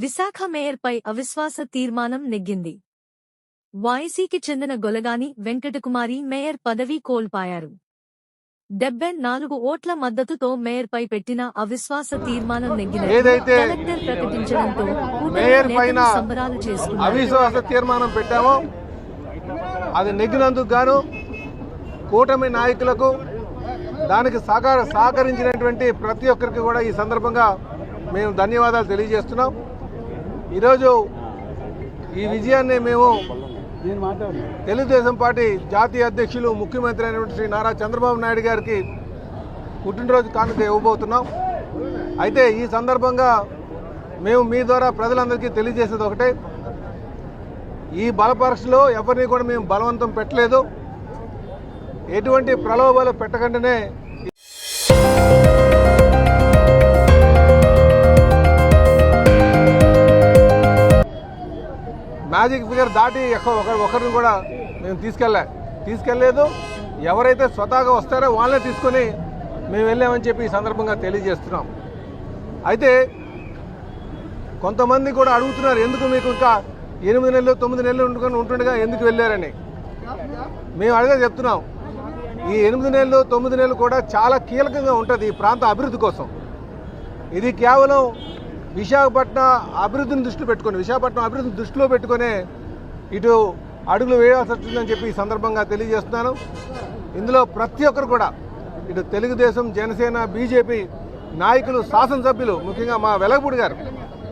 విశాఖ మేయర్పై అవిశ్వాస తీర్మానం నెగ్గింది. వాయిసీకి చెందిన గొలగాని వెంకటకుమారి మేయర్ పదవీ కోల్పోయారు. 74 ఓట్ల మద్దతుతో మేయర్పై పెట్టిన అవిశ్వాస తీర్మానం నెగ్గినట్లు కలెక్టర్ ప్రకటించడంతో మేయర్ పైన సంబరాలు చేసుకున్నారు. అవిశ్వాస తీర్మానం పెట్టామో అది నెగ్గినందుకు గాను కూటమి నాయకులకు దానికి సహకరించినటువంటి ప్రతి ఒక్కరికి కూడా ఈ సందర్భంగా మేము ధన్యవాదాలు తెలియజేస్తున్నాం. ఈరోజు ఈ విజయాన్ని మేము తెలుగుదేశం పార్టీ జాతీయ అధ్యక్షులు ముఖ్యమంత్రి అయినటువంటి శ్రీ నారా చంద్రబాబు నాయుడు గారికి పుట్టినరోజు కానుక ఇవ్వబోతున్నాం. అయితే ఈ సందర్భంగా మేము మీ ద్వారా ప్రజలందరికీ తెలియజేసేది ఒకటే, ఈ బలపరీక్షలో ఎవరిని కూడా మేము బలవంతం పెట్టలేదు. ఎటువంటి ప్రలోభాలు పెట్టకుండానే మ్యాజిక్ ఫిగర్ దాటి ఒకరిని కూడా మేము తీసుకెళ్ళలేదు. ఎవరైతే స్వతహాగా వస్తారో వాళ్ళనే తీసుకొని మేము వెళ్ళామని చెప్పి ఈ సందర్భంగా తెలియజేస్తున్నాం. అయితే కొంతమంది కూడా అడుగుతున్నారు, ఎందుకు మీకు ఇంకా 8 నెలలు 9 నెలలు ఉంటుండగా ఎందుకు వెళ్ళారని. మేము అడిగే చెప్తున్నాం, ఈ 8 నెలలు 9 నెలలు కూడా చాలా కీలకంగా ఉంటుంది ఈ ప్రాంత అభివృద్ధి కోసం. ఇది కేవలం విశాఖపట్నం అభివృద్ధిని దృష్టిలో పెట్టుకునే ఇటు అడుగులు వేయాల్సి వస్తుందని చెప్పి ఈ సందర్భంగా తెలియజేస్తున్నాను. ఇందులో ప్రతి ఒక్కరు కూడా ఇటు తెలుగుదేశం, జనసేన, బీజేపీ నాయకులు, శాసనసభ్యులు, ముఖ్యంగా మా వెలగపూడి గారు,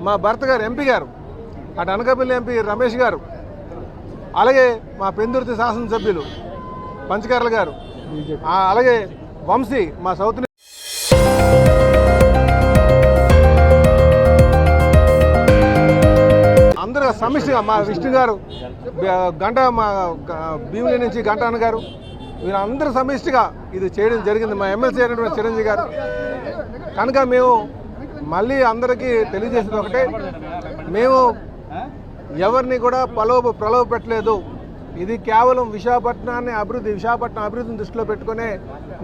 మా భర్త గారు ఎంపీ గారు, అటు అనకాపల్లి ఎంపీ రమేష్ గారు, అలాగే మా పెందుర్తి శాసనసభ్యులు పంచకర్ల గారు, అలాగే వంశీ మా సౌత్ అందరూ సమిష్టిగా, మా విష్ణు గారు, గంట, మా భీమిలి నుంచి గంట అన్న గారు, వీరందరూ సమిష్టిగా ఇది చేయడం జరిగింది. మా ఎమ్మెల్సీ అయినటువంటి చిరంజీవి గారు. కనుక మేము మళ్ళీ అందరికీ తెలియజేసేది ఒకటే, మేము ఎవరిని కూడా ప్రలోభ పెట్టలేదు. ఇది కేవలం విశాఖపట్నం అభివృద్ధిని దృష్టిలో పెట్టుకునే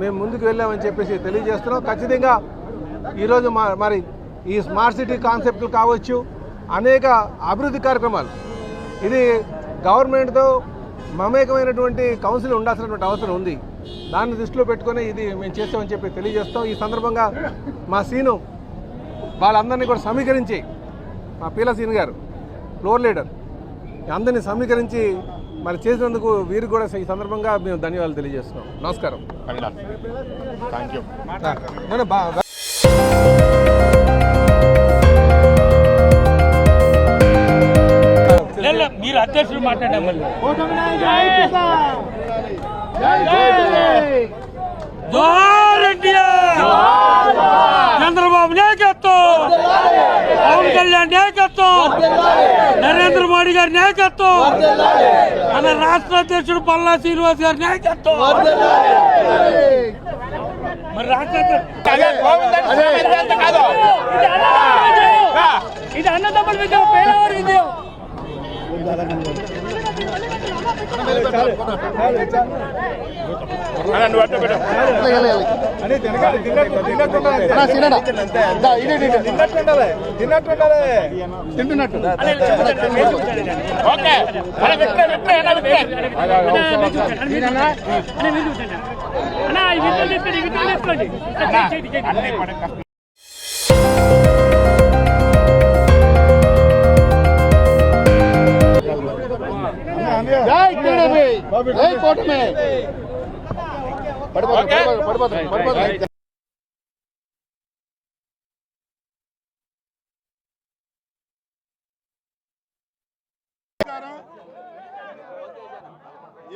మేము ముందుకు వెళ్ళామని చెప్పేసి తెలియజేస్తున్నాం. ఖచ్చితంగా ఈరోజు మరి ఈ స్మార్ట్ సిటీ కాన్సెప్ట్లు కావచ్చు, అనేక అభివృద్ధి కార్యక్రమాలు, ఇది గవర్నమెంట్తో మమేకమైనటువంటి కౌన్సిల్ ఉండాల్సినటువంటి అవసరం ఉంది. దాన్ని దృష్టిలో పెట్టుకొని ఇది మేము చేస్తామని చెప్పి తెలియజేస్తాం. ఈ సందర్భంగా మా సీను వాళ్ళందరినీ కూడా సమీకరించి, మా పీల సీన్ గారు ఫ్లోర్ లీడర్, అందరినీ సమీకరించి మరి చేసినందుకు వీరికి కూడా ఈ సందర్భంగా మేము ధన్యవాదాలు తెలియజేస్తున్నాం. నమస్కారం. మీరు అధ్యక్షులు మాట్లాడారు. చంద్రబాబు నాయకత్వం, పవన్ కళ్యాణ్ నాయకత్వం, నరేంద్ర మోడీ గారి నాయకత్వం, మన రాష్ట్ర అధ్యక్షుడు పల్లా శ్రీనివాస్ గారి నాయకత్వం, మరి రాష్ట్ర ఇది అన్నదమ్ముల విజయం, పేదవారి విజయం.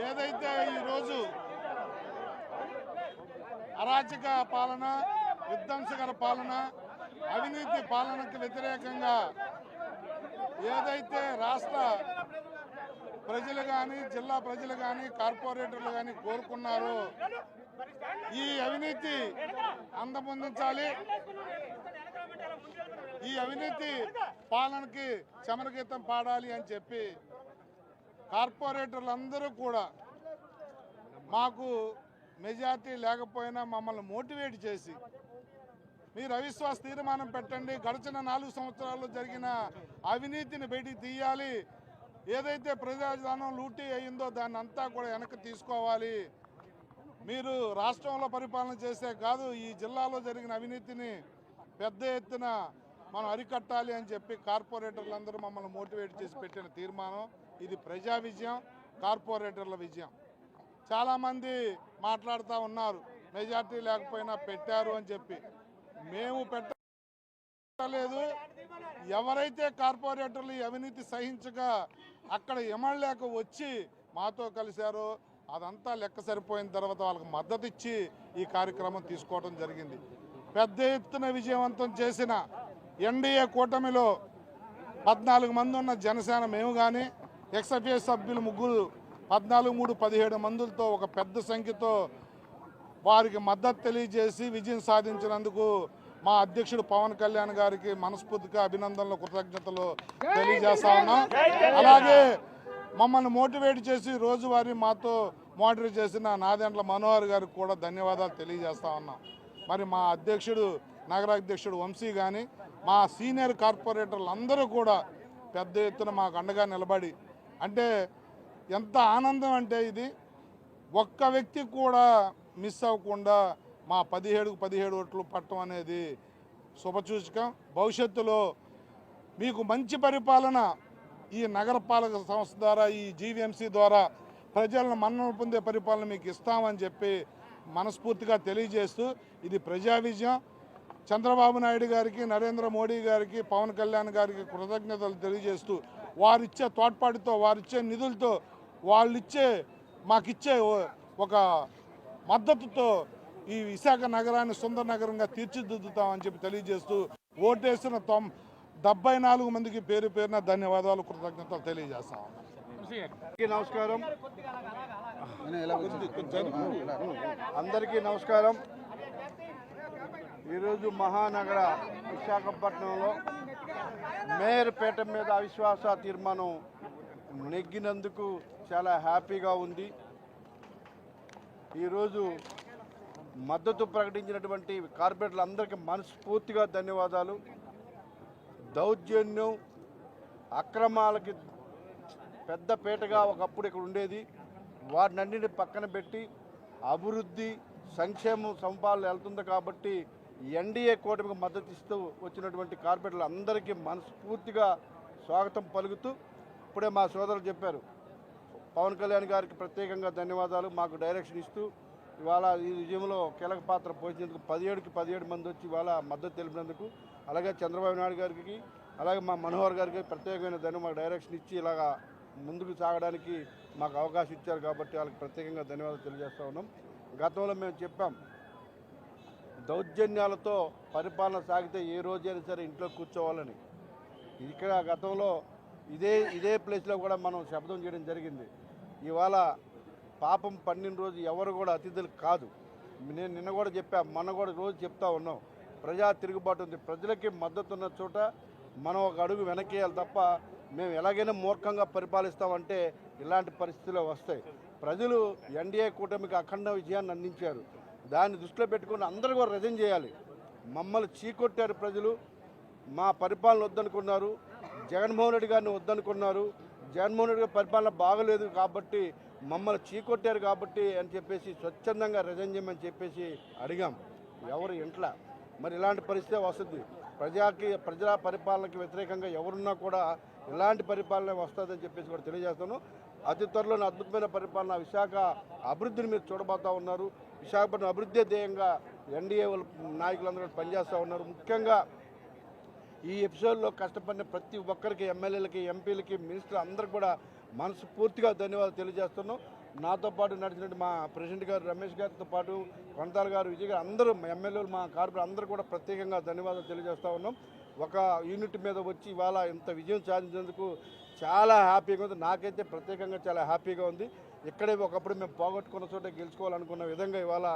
ఏదైతే ఈరోజు అరాచక పాలన, విధ్వంసకర పాలన, అవినీతి పాలనకు వ్యతిరేకంగా ఏదైతే రాష్ట్ర ప్రజలు కానీ, జిల్లా ప్రజలు కానీ, కార్పొరేటర్లు కానీ కోరుకున్నారో, ఈ అవినీతి అందమొందించాలి, ఈ అవినీతి పాలనకి చమరగీతం పాడాలి అని చెప్పి కార్పొరేటర్లందరూ కూడా మాకు మెజార్టీ లేకపోయినా మమ్మల్ని మోటివేట్ చేసి మీరు అవిశ్వాస తీర్మానం పెట్టండి. గడిచిన 4 సంవత్సరాల్లో జరిగిన అవినీతిని బయటికి తీయాలి. ఏదైతే ప్రజాధనం లూటీ అయిందో దాన్ని అంతా కూడా వెనక్కి తీసుకోవాలి. మీరు రాష్ట్రంలో పరిపాలన చేసే కాదు, ఈ జిల్లాలో జరిగిన అవినీతిని పెద్ద ఎత్తున మనం అరికట్టాలి అని చెప్పి కార్పొరేటర్లందరూ మమ్మల్ని మోటివేట్ చేసి పెట్టిన తీర్మానం. ఇది ప్రజా విజయం, కార్పొరేటర్ల విజయం. చాలామంది మాట్లాడుతూ ఉన్నారు మెజార్టీ లేకపోయినా పెట్టారు అని చెప్పి. మేము పెట్టలేదు. ఎవరైతే కార్పొరేటర్లు ఈ అవినీతి సహించక అక్కడ ఎమ్మెల్యేకు వచ్చి మాతో కలిశారో అదంతా లెక్క సరిపోయిన తర్వాత వాళ్ళకి మద్దతు ఇచ్చి ఈ కార్యక్రమం తీసుకోవడం జరిగింది. పెద్ద ఎత్తున విజయవంతం చేసిన ఎన్డీఏ కూటమిలో 14 మంది ఉన్న జనసేన మేము కానీ ఎక్స్ఎఫ్ఏ సభ్యులు 14-3-17 మందులతో ఒక పెద్ద సంఖ్యతో వారికి మద్దతు తెలియజేసి విజయం సాధించినందుకు మా అధ్యక్షుడు పవన్ కళ్యాణ్ గారికి మనస్ఫూర్తిగా అభినందనలు, కృతజ్ఞతలు తెలియజేస్తా ఉన్నాం. అలాగే మమ్మల్ని మోటివేట్ చేసి రోజువారీ మాతో మోటివేట్ చేసిన నాదెండ్ల మనోహర్ గారికి కూడా ధన్యవాదాలు తెలియజేస్తా ఉన్నాం. మరి మా అధ్యక్షుడు నగరాధ్యక్షుడు వంశీ కానీ మా సీనియర్ కార్పొరేటర్లు అందరూ కూడా పెద్ద ఎత్తున మాకు అండగా నిలబడి, అంటే ఎంత ఆనందం అంటే ఇది ఒక్క వ్యక్తి కూడా మిస్ అవ్వకుండా మా 17 ఓట్లు పట్టడం అనేది శుభసూచకం. భవిష్యత్తులో మీకు మంచి పరిపాలన ఈ నగరపాలక సంస్థ ద్వారా, ఈ జీవీఎంసీ ద్వారా ప్రజలను మన్ననలు పొందే పరిపాలన మీకు ఇస్తామని చెప్పి మనస్ఫూర్తిగా తెలియజేస్తూ ఇది ప్రజా విజయం. చంద్రబాబు నాయుడు గారికి, నరేంద్ర మోడీ గారికి, పవన్ కళ్యాణ్ గారికి కృతజ్ఞతలు తెలియజేస్తూ వారిచ్చే తోడ్పాటుతో, వారిచ్చే నిధులతో, మాకిచ్చే ఒక మద్దతుతో ఈ విశాఖ నగరాన్ని సుందర నగరంగా తీర్చిదిద్దుతామని చెప్పి తెలియజేస్తూ ఓటేసిన 74 మందికి పేరు పేరున ధన్యవాదాలు, కృతజ్ఞతలు తెలియజేస్తాం. నమస్కారం. అందరికీ నమస్కారం. ఈరోజు మహానగర విశాఖపట్నంలో మేయర్ పీఠం మీద అవిశ్వాస తీర్మానం నెగ్గినందుకు చాలా హ్యాపీగా ఉంది. ఈరోజు మద్దతు ప్రకటించినటువంటి కార్పొరేటర్లందరికీ మనస్ఫూర్తిగా ధన్యవాదాలు. దౌర్జన్యం, అక్రమాలకి పెద్ద పీటగా ఒకప్పుడు ఇక్కడ ఉండేది, వాటినన్నింటినీ పక్కన పెట్టి అభివృద్ధి, సంక్షేమం సంపాదన వెళ్తుంది. కాబట్టి ఎన్డీఏ కూటమికి మద్దతు ఇస్తూ వచ్చినటువంటి కార్పొరేటర్లు అందరికీ మనస్ఫూర్తిగా స్వాగతం పలుకుతూ, ఇప్పుడే మా సోదరులు చెప్పారు, పవన్ కళ్యాణ్ గారికి ప్రత్యేకంగా ధన్యవాదాలు. మాకు డైరెక్షన్ ఇస్తూ ఇవాళ ఈ విజయంలో కీలక పాత్ర పోషించేందుకు 17 మంది వచ్చి ఇవాళ మద్దతు తెలిపినందుకు, అలాగే చంద్రబాబు నాయుడు గారికి, అలాగే మా మనోహర్ గారికి ప్రత్యేకమైన మాకు డైరెక్షన్ ఇచ్చి ఇలాగా ముందుకు సాగడానికి మాకు అవకాశం ఇచ్చారు. కాబట్టి వాళ్ళకి ప్రత్యేకంగా ధన్యవాదాలు తెలియజేస్తూ ఉన్నాం. గతంలో మేము చెప్పాం, దౌర్జన్యాలతో పరిపాలన సాగితే ఏ రోజైనా సరే ఇంట్లో కూర్చోవాలని. ఇక్కడ గతంలో ఇదే ప్లేస్లో కూడా మనం శబ్దం చేయడం జరిగింది. ఇవాళ పాపం పండిన రోజు ఎవరు కూడా అతిథులు కాదు. నేను నిన్న కూడా చెప్పా, మొన్న కూడా రోజు చెప్తా ఉన్నాం, ప్రజా తిరుగుబాటు ఉంది. ప్రజలకి మద్దతు ఉన్న చోట మనం ఒక అడుగు వెనకేయాలి తప్ప మేము ఎలాగైనా మూర్ఖంగా పరిపాలిస్తామంటే ఇలాంటి పరిస్థితులు వస్తాయి. ప్రజలు ఎన్డీఏ కూటమికి అఖండ విజయాన్ని అందించారు. దాన్ని దృష్టిలో పెట్టుకుని అందరూ కూడా రిజైన్ చేయాలి. మమ్మల్ని చీకొట్టారు ప్రజలు, మా పరిపాలన వద్దనుకున్నారు, జగన్మోహన్ రెడ్డి గారిని వద్దనుకున్నారు. జగన్మోహన్ రెడ్డి గారి పరిపాలన బాగలేదు కాబట్టి మమ్మల్ని చీకొట్టారు కాబట్టి అని చెప్పేసి స్వచ్ఛందంగా రిజైన్ చేయమని చెప్పేసి అడిగాం. ఎవరు ఇంట్లో మరి ఇలాంటి పరిస్థితి వస్తుంది. ప్రజల పరిపాలనకి వ్యతిరేకంగా ఎవరున్నా కూడా ఇలాంటి పరిపాలన వస్తుందని చెప్పేసి కూడా తెలియజేస్తాను. అతి త్వరలోనే అద్భుతమైన పరిపాలన విశాఖ అభివృద్ధిని మీరు చూడబోతూ ఉన్నారు. విశాఖపట్నం అభివృద్ధి ధ్యేయంగా ఎన్డీఏ నాయకులందరూ పనిచేస్తూ ఉన్నారు. ముఖ్యంగా ఈ ఎపిసోడ్లో కష్టపడిన ప్రతి ఒక్కరికి, ఎమ్మెల్యేలకి, ఎంపీలకి, మినిస్టర్ అందరికి కూడా మనస్ఫూర్తిగా ధన్యవాదాలు తెలియజేస్తున్నాం. నాతో పాటు నడిచినట్టు మా ప్రెసిడెంట్ గారు రమేష్ గారితో పాటు కొంతాల గారు, విజయ్ గారు, అందరూ ఎమ్మెల్యేలు, మా కార్పొరేటర్ అందరూ కూడా ప్రత్యేకంగా ధన్యవాదాలు తెలియజేస్తూ ఉన్నాం. ఒక యూనిట్ మీద వచ్చి ఇవాళ ఇంత విజయం సాధించినందుకు చాలా హ్యాపీగా ఉంది. నాకైతే ప్రత్యేకంగా చాలా హ్యాపీగా ఉంది. ఇక్కడే ఒకప్పుడు మేము పోగొట్టుకున్న చోట గెలుచుకోవాలనుకున్న విధంగా ఇవాళ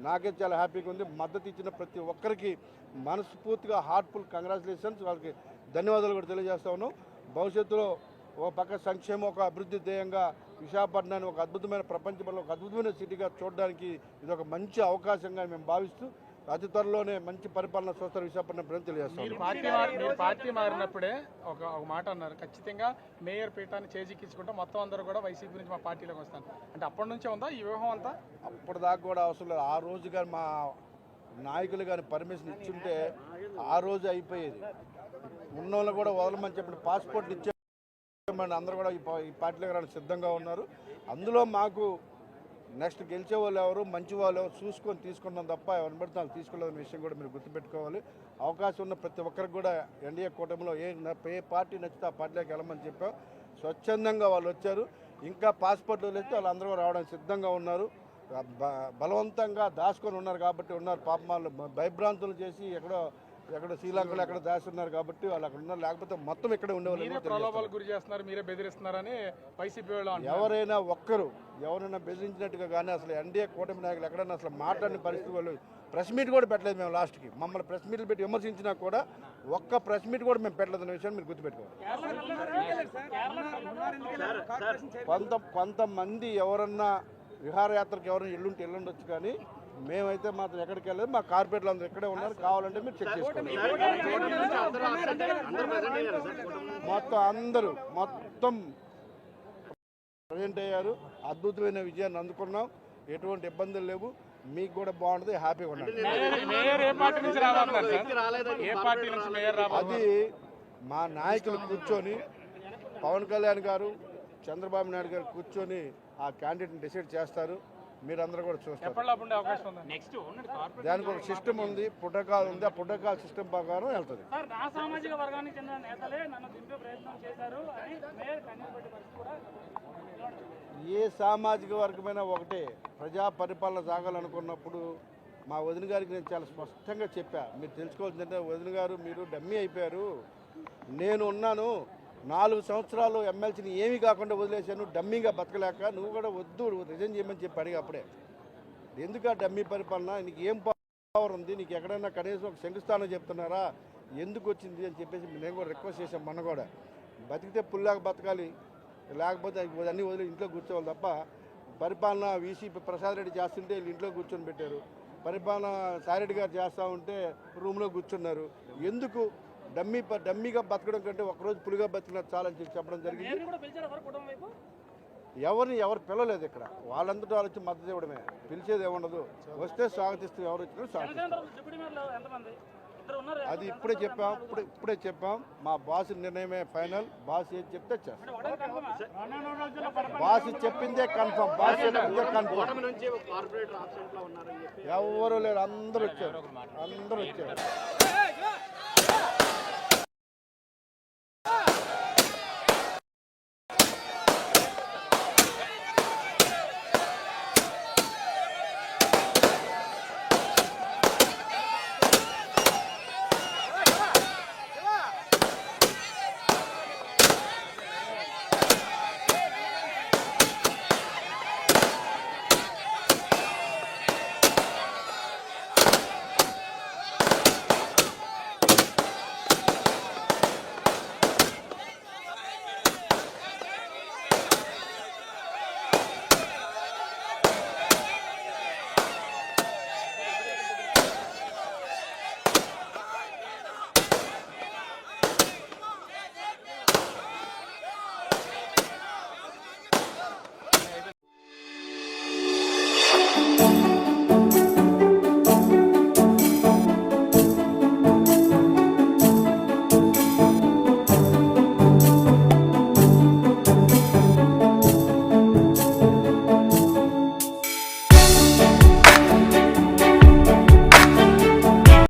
నాకైతే చాలా హ్యాపీగా ఉంది. మద్దతు ఇచ్చిన ప్రతి ఒక్కరికి మనస్ఫూర్తిగా హార్ట్ఫుల్ కంగ్రాచులేషన్స్, వాళ్ళకి ధన్యవాదాలు కూడా తెలియజేస్తా ఉన్నాం. భవిష్యత్తులో ఒక పక్క సంక్షేమం, ఒక అభివృద్ధి ధ్యేయంగా విశాఖపట్నాన్ని ఒక అద్భుతమైన ప్రపంచంలో ఒక అద్భుతమైన సిటీగా చూడడానికి ఇది ఒక మంచి అవకాశంగా మేము భావిస్తూ అతి త్వరలోనే మంచి పరిపాలన చూస్తారు విశాఖపట్నం ప్రజలు తెలియజేస్తాం. మీరు పార్టీ మారినప్పుడే ఒక మాట అన్నారు, ఖచ్చితంగా మేయర్ పీఠాన్ని చేజిక్కించుకుంటే మొత్తం అందరూ కూడా వైసీపీ నుంచి మా పార్టీలోకి వస్తాను అంటే అప్పటి నుంచే ఉందా ఈ వ్యూహం అంతా? అప్పటిదాకా కూడా అవసరం లేదు. ఆ రోజు కానీ మా నాయకులు కానీ పర్మిషన్ ఇచ్చుంటే ఆ రోజు అయిపోయేది. ఉన్నోళ్ళు కూడా వదలమని చెప్పిన పాస్పోర్ట్ ఇచ్చామని అందరూ కూడా ఈ పార్టీలోకి రావడానికి సిద్ధంగా ఉన్నారు. అందులో మాకు నెక్స్ట్ గెలిచే వాళ్ళు ఎవరు, మంచి వాళ్ళు ఎవరు చూసుకొని తీసుకున్నాం తప్ప ఎవరిని పడితే వాళ్ళు తీసుకోలేని విషయం కూడా మీరు గుర్తుపెట్టుకోవాలి. అవకాశం ఉన్న ప్రతి ఒక్కరికి కూడా ఎన్డీఏ కూటమిలో ఏ పార్టీ నచ్చితే ఆ పార్టీలోకి వెళ్ళమని చెప్పాం. స్వచ్ఛందంగా వాళ్ళు వచ్చారు. ఇంకా పాస్పోర్ట్లు వదిలేస్తే వాళ్ళందరూ రావడానికి సిద్ధంగా ఉన్నారు. బలవంతంగా దాచుకొని ఉన్నారు కాబట్టి ఉన్నారు. పాపం వాళ్ళు భయభ్రాంతులు చేసి ఎక్కడో శ్రీలంకలో ఎక్కడ దాచి ఉన్నారు కాబట్టి వాళ్ళు అక్కడ ఉన్నారు. లేకపోతే మొత్తం ఇక్కడ ఉండేవాళ్ళు. ప్రలోభాలకు గురి చేస్తున్నారు, మీరే బెదిరిస్తున్నారని వైసీపీ వాళ్ళు ఎవరైనా ఎవరైనా బెదిరించినట్టుగా కానీ అసలు ఎన్డీఏ కూటమి నాయకులు ఎక్కడైనా అసలు మాట్లాడిన పరిస్థితి వాళ్ళు ప్రెస్ మీట్ కూడా పెట్టలేదు. మేము లాస్ట్కి మమ్మల్ని ప్రెస్ మీట్లు పెట్టి విమర్శించినా కూడా ఒక్క ప్రెస్ మీట్ కూడా మేము పెట్టలేదు అనే విషయాన్ని మీరు గుర్తుపెట్టుకోవాలి. కొంతమంది ఎవరన్నా విహారయాత్రకు ఎవరైనా ఎల్లుండొచ్చు కానీ మేమైతే మాత్రం ఎక్కడికి వెళ్ళలేదు. మా కార్పొరేట్లు అందరూ ఇక్కడే ఉన్నారు. కావాలంటే మీరు చెక్ చేసుకోండి. మొత్తం ప్రజెంట్ అయ్యారు. అద్భుతమైన విజయాన్ని అందుకున్నాం. ఎటువంటి ఇబ్బందులు లేవు. మీకు కూడా బాగుంటుంది, హ్యాపీగా ఉండండి. అది మా నాయకులు కూర్చొని పవన్ కళ్యాణ్ గారు, చంద్రబాబు నాయుడు గారు కూర్చొని ఆ క్యాండిడేట్ని డిసైడ్ చేస్తారు. మీరందరూ కూడా చూస్తారు. దానికి ఒక సిస్టమ్ ఉంది, ప్రోటోకాల్ ఉంది. ఆ ప్రోటోకాల్ సిస్టమ్ ప్రకారం వెళ్తుంది. ఏ సామాజిక వర్గమైనా ఒకటే. ప్రజా పరిపాలన సాగాలనుకున్నప్పుడు మా వదిన గారికి నేను చాలా స్పష్టంగా చెప్పా. మీరు తెలుసుకోవాల్సిందంటే వదిన గారు మీరు డమ్మీ అయిపోయారు. నేను ఉన్నాను. 4 సంవత్సరాలు ఎమ్మెల్సీని ఏమీ కాకుండా వదిలేశాను. డమ్మీగా బతకలేక నువ్వు కూడా వద్దు రిజైన్ చేయమని చెప్పి అడిగి అప్పుడే. ఎందుకు ఆ డమ్మీ పరిపాలన? నీకు ఏం పవర్ ఉంది? నీకు ఎక్కడైనా కనీసం ఒక శంకుస్థానం చెప్తున్నారా? ఎందుకు వచ్చింది అని చెప్పేసి నేను కూడా రిక్వెస్ట్ చేశాను. మొన్న కూడా బతికితే పుల్లాగా బతకాలి, లేకపోతే అన్నీ వదిలి ఇంట్లో కూర్చోవాలి తప్ప పరిపాలన వీసీ ప్రసాద్ రెడ్డి చేస్తుంటే వీళ్ళు ఇంట్లో కూర్చొని పెట్టారు. పరిపాలన సాయిరెడ్డి గారు చేస్తూ ఉంటే రూమ్లో కూర్చున్నారు. ఎందుకు? డమ్మీగా బతకడం కంటే ఒకరోజు పులిగా బతికినా చాలని చెప్పి చెప్పడం జరిగింది. ఎవరు పిలవలేదు ఇక్కడ. వాళ్ళంతటా వాళ్ళు వచ్చి మద్దతు ఇవ్వడమే. పిలిచేది ఏముండదు. వస్తే స్వాగతిస్తూ ఎవరు వచ్చినా స్వాగతిస్తారు. అది ఇప్పుడే చెప్పాం. మా బాస్ నిర్ణయమే ఫైనల్. బాస్ ఏది చెప్తే చేస్తాం. బాస్ చెప్పిందే కన్ఫర్మ్. ఎవరు లేరు. అందరూ వచ్చారు.